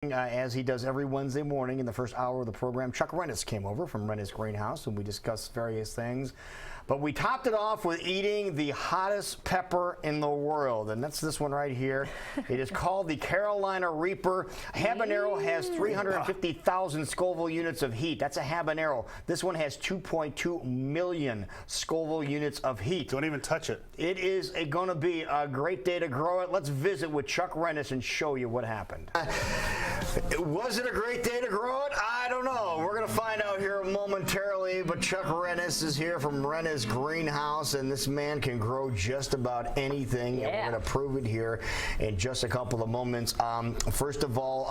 As he does every Wednesday morning in the first hour of the program, Chuck Renes came over from Renes Greenhouse and we discussed various things. But we topped it off with eating the hottest pepper in the world, and that's this one right here. It is called the Carolina Reaper. Habanero has 350,000 Scoville units of heat. That's a habanero. This one has 2.2 million Scoville units of heat. Don't even touch it. It is going to be a great day to grow it. Let's visit with Chuck Renes and show you what happened. Was it a great day to grow it? I don't know. We're going to find out here momentarily, but Chuck Renes is here from Renes Greenhouse, and this man can grow just about anything, and we're going to prove it here in just a couple of moments. First of all,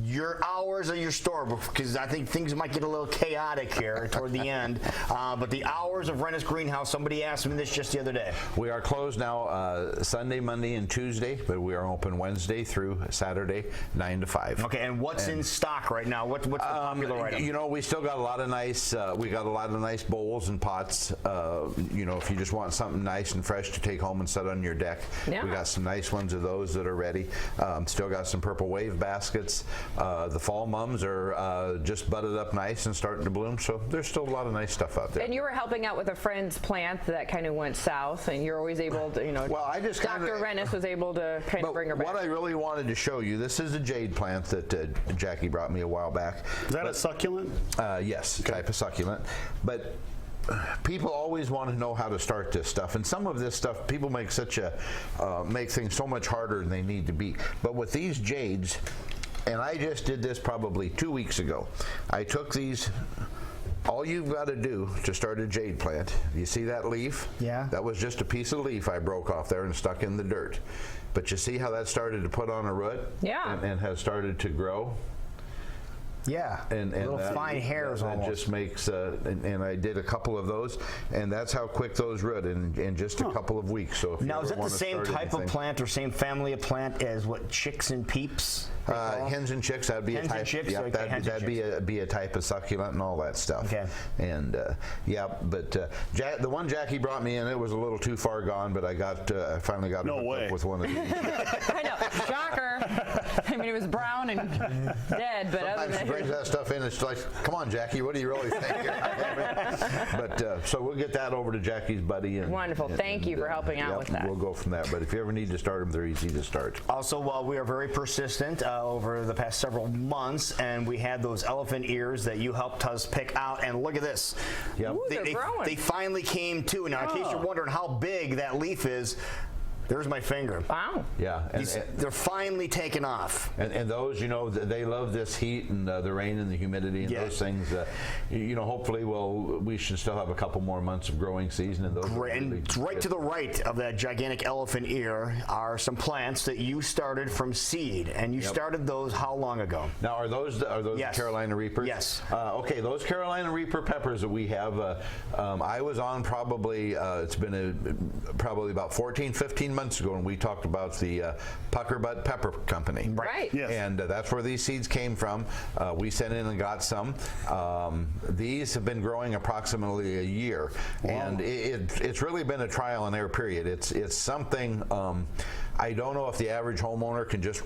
your hours of your store, because I think things might get a little chaotic here toward the end, but the hours of Renes Greenhouse, somebody asked me this just the other day. We are closed now Sunday, Monday, and Tuesday, but we are open Wednesday through Saturday, 9 to 5. Okay, and what's in stock right now? What's the popular item? You know, we still got a lot of nice. We got a lot of nice bowls and pots. You know, if you just want something nice and fresh to take home and set on your deck, we got some nice ones of those that are ready. Still got some purple wave baskets. The fall mums are just budded up nice and starting to bloom. So there's still a lot of nice stuff out there. And you were helping out with a friend's plant that kind of went south, and you're always able to, you know. Well, I just Dr. Renes was able to kind of bring her back. What I really wanted to show you, this is a jade plant that Jackie brought me a while back. Is that a succulent? Yes, type of succulent. But people always want to know how to start this stuff, and some of this stuff people make make things so much harder than they need to be. But with these jades, and I just did this probably 2 weeks ago, I took these. All you've got to do to start a jade plant, you see that leaf? Yeah. That was just a piece of leaf I broke off there and stuck in the dirt. But you see how that started to put on a root? Yeah. And has started to grow? Yeah, and little fine hairs almost. That just makes, and I did a couple of those, and that's how quick those root in just a couple of weeks. So if now, is that the same type of plant or same family of plant as what chicks and peeps? Hens and chicks, that'd be a type. Yep, that'd be a type of succulent and all that stuff. Okay. And yeah, but the one Jackie brought me in, it was a little too far gone, but I finally got up with one of these. I know, shocker. I mean, it was brown and dead, but sometimes other than brings that stuff in, it's like, come on, Jackie, what do you really think here? But so we'll get that over to Jackie's buddy. And, wonderful. Thank you for helping out with that. We'll go from there. But if you ever need to start them, they're easy to start. Also, we are very persistent over the past several months, and we had those elephant ears that you helped us pick out. And look at this. Yep. Ooh, they're growing. They finally came to. Now, in case you're wondering how big that leaf is, there's my finger. Wow. Yeah. They're finally taking off. And those, you know, they love this heat and the rain and the humidity and those things. You know, hopefully, we should still have a couple more months of growing season. And those and right to the right of that gigantic elephant ear are some plants that you started from seed. And you started those how long ago? Now, are those Carolina Reapers? Yes. Okay, those Carolina Reaper peppers that we have, I was on probably, it's been probably about 14, 15 months ago, and we talked about the Pucker Butt Pepper Company. Right. Yes. And that's where these seeds came from. We sent in and got some. These have been growing approximately a year, and it's really been a trial and error period. It's something. I don't know if the average homeowner can just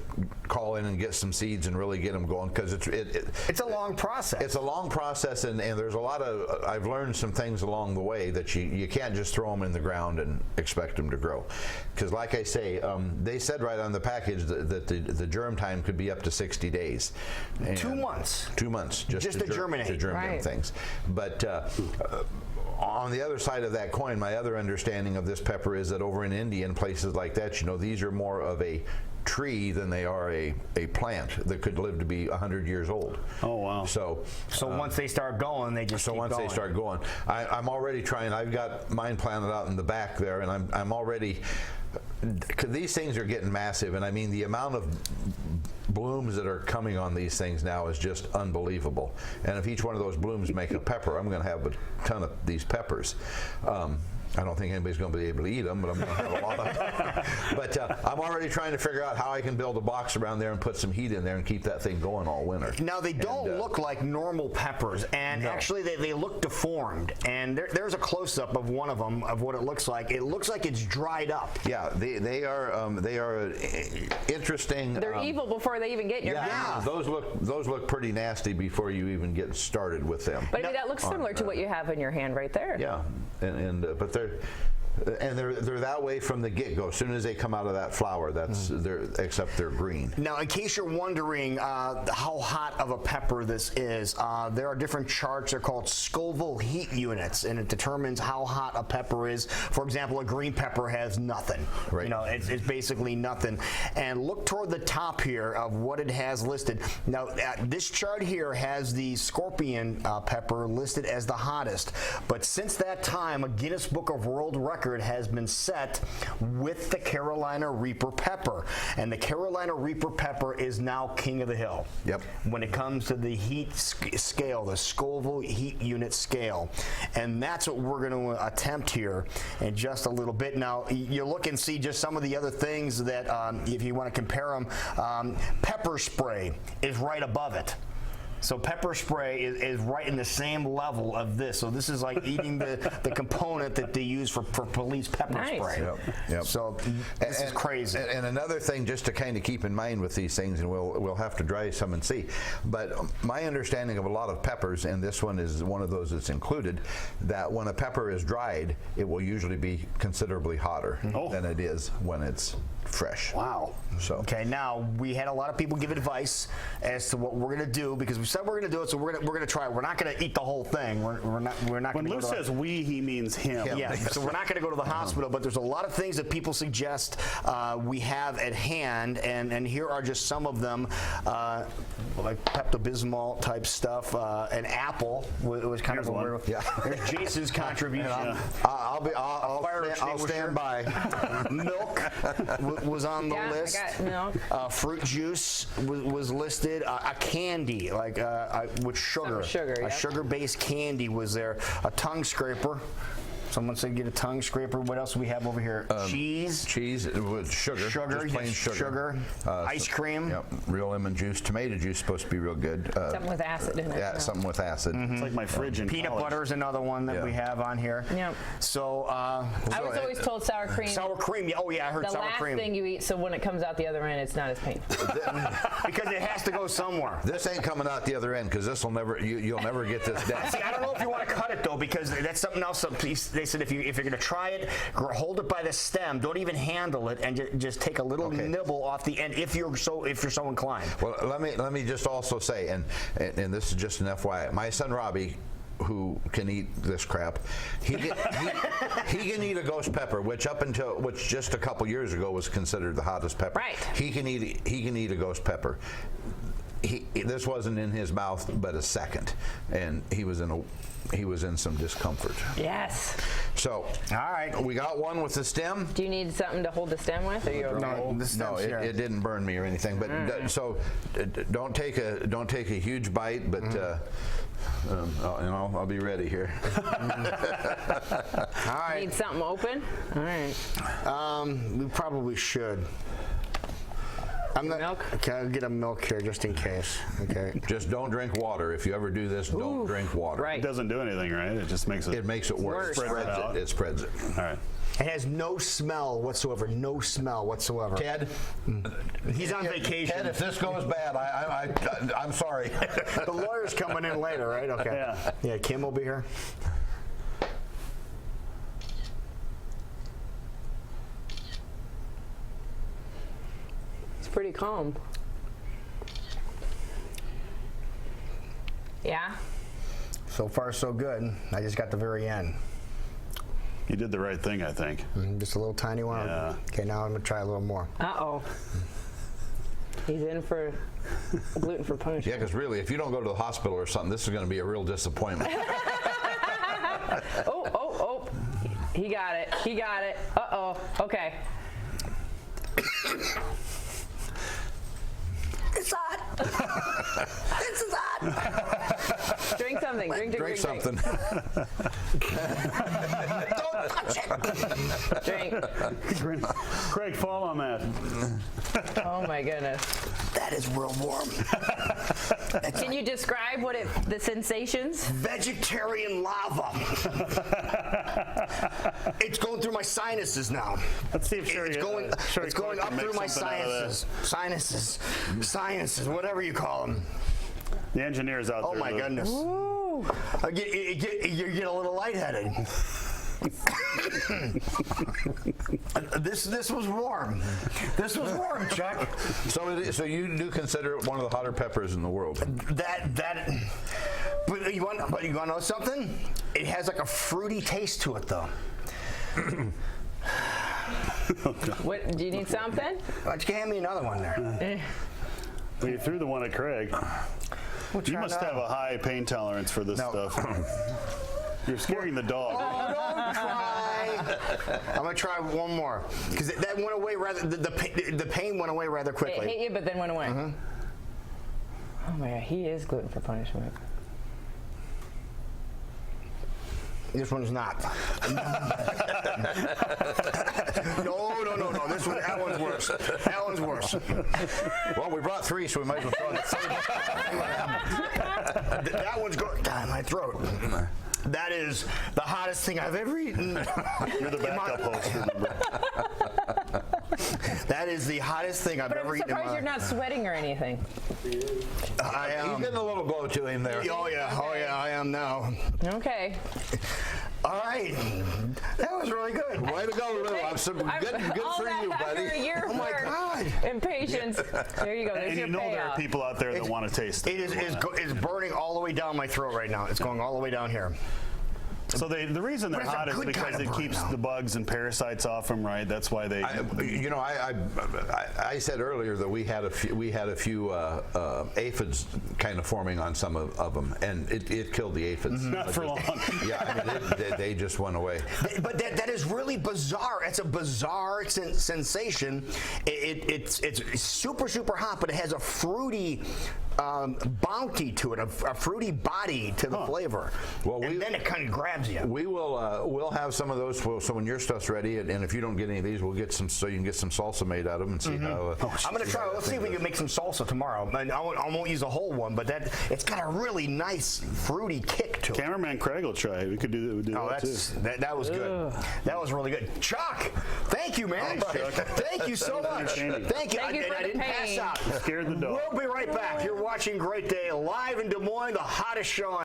call in and get some seeds and really get them going, because it's a long process. It's a long process, and there's a lot of, I've learned some things along the way that you can't just throw them in the ground and expect them to grow. Because like I say, they said right on the package that the germ time could be up to 60 days. And 2 months. 2 months. Just to germinate. To germinate things. But on the other side of that coin, my other understanding of this pepper is that over in India and places like that, you know, these are more of a tree than they are a plant that could live to be 100 years old. Oh, wow. So once they start going, they just keep going. They start going, I'm already trying. I've got mine planted out in the back there, and I'm already. These things are getting massive, and I mean the amount of blooms that are coming on these things now is just unbelievable. And if each one of those blooms make a pepper, I'm going to have a ton of these peppers. I don't think anybody's going to be able to eat them, but I'm going to have a lot of them. But I'm already trying to figure out how I can build a box around there and put some heat in there and keep that thing going all winter. Now, they don't look like normal peppers, and actually they look deformed. And there's a close-up of one of them, of what it looks like. It looks like it's dried up. Yeah, they are interesting. They're evil before they even get in your Yeah, house. those look pretty nasty before you even get started with them. But I mean, that looks similar to what you have in your hand right there. Yeah, but they're that way from the get-go. As soon as they come out of that flower, except they're green. Now, in case you're wondering how hot of a pepper this is, there are different charts. They're called Scoville heat units, and it determines how hot a pepper is. For example, a green pepper has nothing. Right. You know, it's basically nothing. And look toward the top here of what it has listed. Now, this chart here has the scorpion pepper listed as the hottest. But since that time, a Guinness Book of World Records has been set with the Carolina Reaper pepper, and the Carolina Reaper pepper is now king of the hill. Yep. When it comes to the heat scale, the Scoville heat unit scale, and that's what we're going to attempt here in just a little bit. Now, you look and see just some of the other things that, if you want to compare them, pepper spray is right above it. So pepper spray is right in the same level of this. So this is like eating the component that they use for police pepper spray. Yep. So this is crazy. And another thing just to kind of keep in mind with these things, and we'll have to dry some and see, but my understanding of a lot of peppers, and this one is one of those that's included, that when a pepper is dried, it will usually be considerably hotter than it is when it's fresh. Wow. So okay, now we had a lot of people give advice as to what we're going to do, because we said we're going to do it, so we're going to try it. We're not going to eat the whole thing. We're not When going to Lou says we, he means him. Yeah, so we're not going to go to the hospital, but there's a lot of things that people suggest we have at hand, and here are just some of them, like Pepto-Bismol type stuff. An apple was kind of a weird. Yeah. There's Jason's contribution. I'll stand by. Milk was on the list. I got milk. Fruit juice was listed. A candy, like with sugar. A sugar-based candy was there. A tongue scraper. Someone said get a tongue scraper. What else do we have over here? Cheese. Cheese with sugar. Sugar, just plain yes, sugar. Ice cream. Yep. Real lemon juice. Tomato juice supposed to be real good. Something with acid in it. Yeah, something with acid. It's like my fridge in Peanut college. butter is another one that we have on here. Yep. So I was always told sour cream. sour cream. Oh yeah, I heard the sour last cream. thing you eat, so when it comes out the other end, it's not as painful. Because it has to go somewhere. This ain't coming out the other end because this will never. You'll never get this down. See, I don't know if you want to cut it though, because that's something else. They said if you're going to try it, hold it by the stem. Don't even handle it, and just take a little nibble off the end if you're so inclined. Well, let me just also say, and this is just an FYI. My son Robbie, who can eat this crap, he can eat a ghost pepper, which just a couple years ago was considered the hottest pepper. Right. He can eat a ghost pepper. This wasn't in his mouth but a second, and he was in some discomfort. Yes. So, all right, we got one with the stem. Do you need something to hold the stem with, or you okay? No, it didn't burn me or anything. But so, don't take a huge bite. But I'll be ready here. All right. Need something open? All right. We probably should. Milk? Okay, I'll get a milk here just in case. Okay. Just don't drink water. If you ever do this, don't drink water. Right. It doesn't do anything, right? It just makes it. It makes it worse. It spreads it. All right. It has no smell whatsoever. No smell whatsoever. Ted, He's on vacation. Ted, if this goes bad, I'm sorry. The lawyer's coming in later, right? Okay. Yeah, Kim will be here. It's pretty calm. Yeah? So far, so good. I just got the very end. You did the right thing, I think. Just a little tiny one. Yeah. Okay, now I'm going to try a little more. Uh-oh. He's in for gluten for punishment. Yeah, because really, if you don't go to the hospital or something, this is going to be a real disappointment. Oh. He got it. Uh-oh. Okay. It's hot. This is hot. Drink some something. Drink something. Don't touch it. Drink. Craig, fall on that. Oh my goodness. That is real warm. Can you describe the sensations? Vegetarian lava. It's going through my sinuses now. Let's see if It's going up through my sinuses, whatever you call them. The engineers out Oh there. my goodness. Ooh. You get a little lightheaded. This was warm. This was warm, Chuck. So you do consider it one of the hotter peppers in the world? But you want to know something? It has like a fruity taste to it, though. What? Do you need something? Why don't you hand me another one there? Well, you threw the one at Craig. You must have a high pain tolerance for this stuff. You're scaring the dog. Oh, don't try. I'm gonna try one more because that went away rather. The pain went away rather quickly. It hit you, but then went away. Oh my God, he is gluten for punishment. This one's not. No. That one's worse. That one's worse. Well, we brought 3, so we might as well try it. That one's going down my throat. That is the hottest thing I've ever eaten. You're the backup host, remember. That is the hottest thing I've ever eaten. I'm surprised you're not sweating or anything. I am. He's getting a little glow to him there. Oh yeah, I am now. Okay. All right, that was really good. Way to go, Lou. Good for you, buddy. After a year Oh my God. Impatience. There you go. There's And your you know there payoff. are people out there that want to taste it. It's burning all the way down my throat right now. It's going all the way down here. So the reason they're But it's a hot is good because kind of it burn keeps now. the bugs and parasites off them, right? That's why they. I said earlier that we had a few aphids kind of forming on some of them, and it killed the aphids. Not for long. Yeah, I mean, they just went away. But that is really bizarre. It's a bizarre sensation. It's super, super hot, but it has a fruity bounty to it, a fruity body to the flavor. Well, and then it kind of grabs you. We will we'll have some of those. So when your stuff's ready, and if you don't get any of these, we'll get some so you can get some salsa made out of them and see how. I'm gonna try. Let's see if we can make some salsa tomorrow. And I won't use a whole one, but it's got a really nice fruity kick to it. Cameraman Craig will try it. We could do that. Oh, that was good. That was really good. Chuck, thank you, man. Thanks, Chuck. Thank you so much. entertaining. Thank you. Thank you for I the didn't pass pain. out. Scared the dog. We'll be right back. You're watching Great Day live in Des Moines, the hottest show on